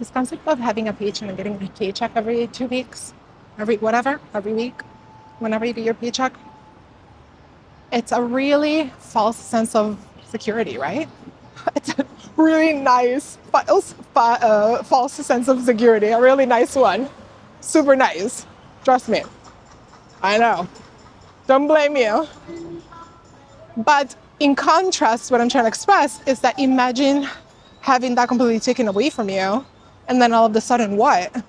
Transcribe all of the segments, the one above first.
this concept of having a paycheck and getting a paycheck every 2 weeks, every week, whenever you get your paycheck, it's a really false sense of security, right? It's a really nice false sense of security, a really nice one. Super nice. Trust me. I know. Don't blame you. But in contrast, what I'm trying to express is that imagine having that completely taken away from you, and then all of a sudden what?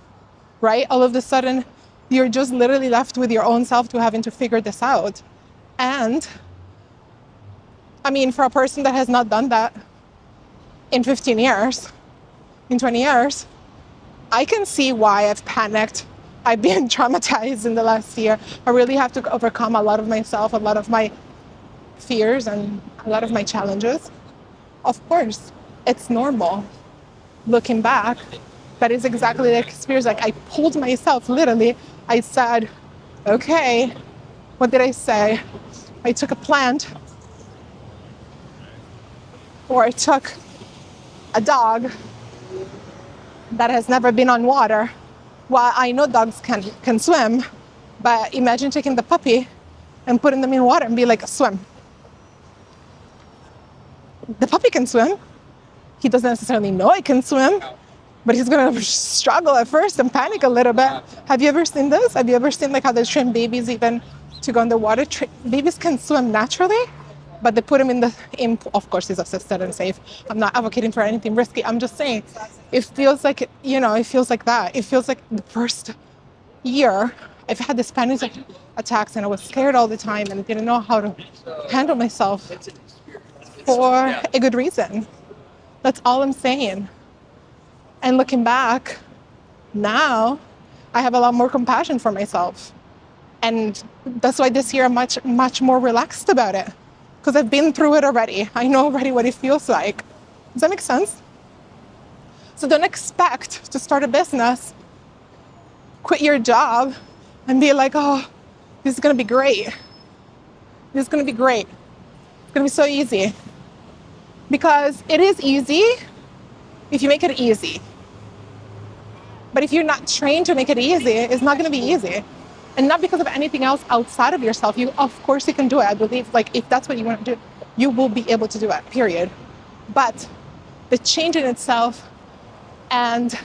Right? All of a sudden, you're just literally left with your own self to having to figure this out. And I mean, for a person that has not done that in 15 years, in 20 years, I can see why I've panicked. I've been traumatized in the last year. I really have to overcome a lot of myself, a lot of my fears, and a lot of my challenges. Of course, it's normal. Looking back, that is exactly the experience. Like, I pulled myself, literally. I said, okay, what did I say? I took a plant, or I took a dog that has never been on water. Well, I know dogs can swim, but imagine taking the puppy and putting them in water and be like, swim. The puppy can swim. He doesn't necessarily know he can swim, but he's gonna struggle at first and panic a little bit. Have you ever seen this? Have you ever seen like how they train babies even to go underwater? Babies can swim naturally, but they put him of course he's assisted and safe. I'm not advocating for anything risky. I'm just saying, it feels like, it feels like that. It feels like the first year I've had this panic attacks and I was scared all the time and I didn't know how to handle myself for a good reason. That's all I'm saying. And looking back, now I have a lot more compassion for myself. And that's why this year I'm much more relaxed about it. Because I've been through it already. I know already what it feels like. Does that make sense? So don't expect to start a business, quit your job, and be like, oh, this is going to be great. This is going to be great. It's going to be so easy. Because it is easy if you make it easy. But if you're not trained to make it easy, it's not going to be easy. And not because of anything else outside of yourself. Of course you can do it. I believe, like, if that's what you want to do, you will be able to do it, period. But the change in itself and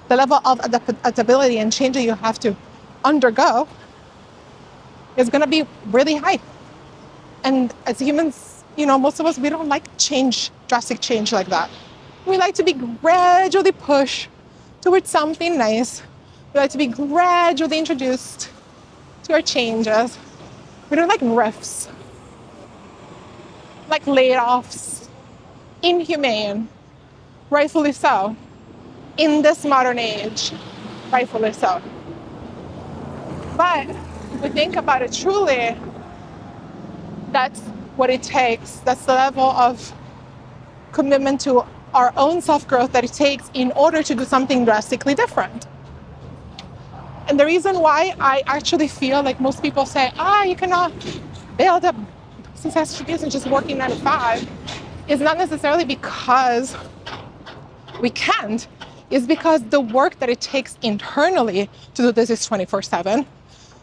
the level of adaptability and change that you have to undergo is going to be really high. And as humans, most of us, we don't like change, drastic change like that. We like to be gradually pushed towards something nice. We like to be gradually introduced to our changes. We don't like riffs, like layoffs, inhumane, rightfully so. In this modern age, rightfully so. But if we think about it truly, that's what it takes. That's the level of commitment to our own self-growth that it takes in order to do something drastically different. And the reason why I actually feel like most people say, you cannot build a successful business just working 9 to 5, is not necessarily because we can't. It's because the work that it takes internally to do this is 24/7.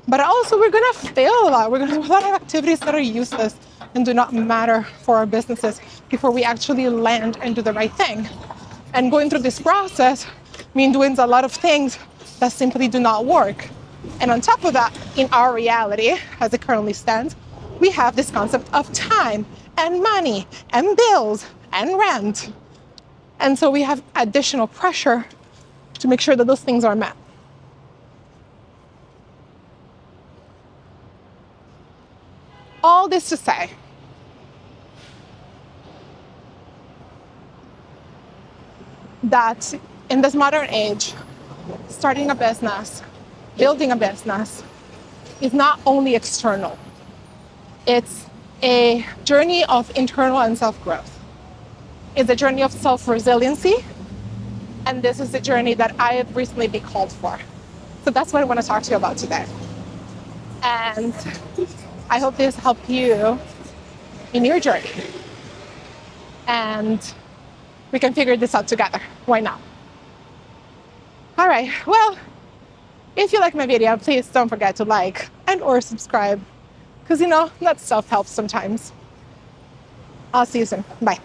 But also we're going to fail a lot. We're going to do a lot of activities that are useless and do not matter for our businesses before we actually land and do the right thing. And going through this process means doing a lot of things that simply do not work. And on top of that, in our reality, as it currently stands, we have this concept of time and money and bills and rent. And so we have additional pressure to make sure that those things are met. All this to say, that in this modern age, starting a business, building a business is not only external. It's a journey of internal and self-growth. It's a journey of self-resiliency. And this is the journey that I have recently been called for. So that's what I want to talk to you about today. And I hope this helps you in your journey. And we can figure this out together. Why not? All right, well, if you like my video, please don't forget to like and or subscribe, because that stuff helps sometimes. I'll see you soon. Bye.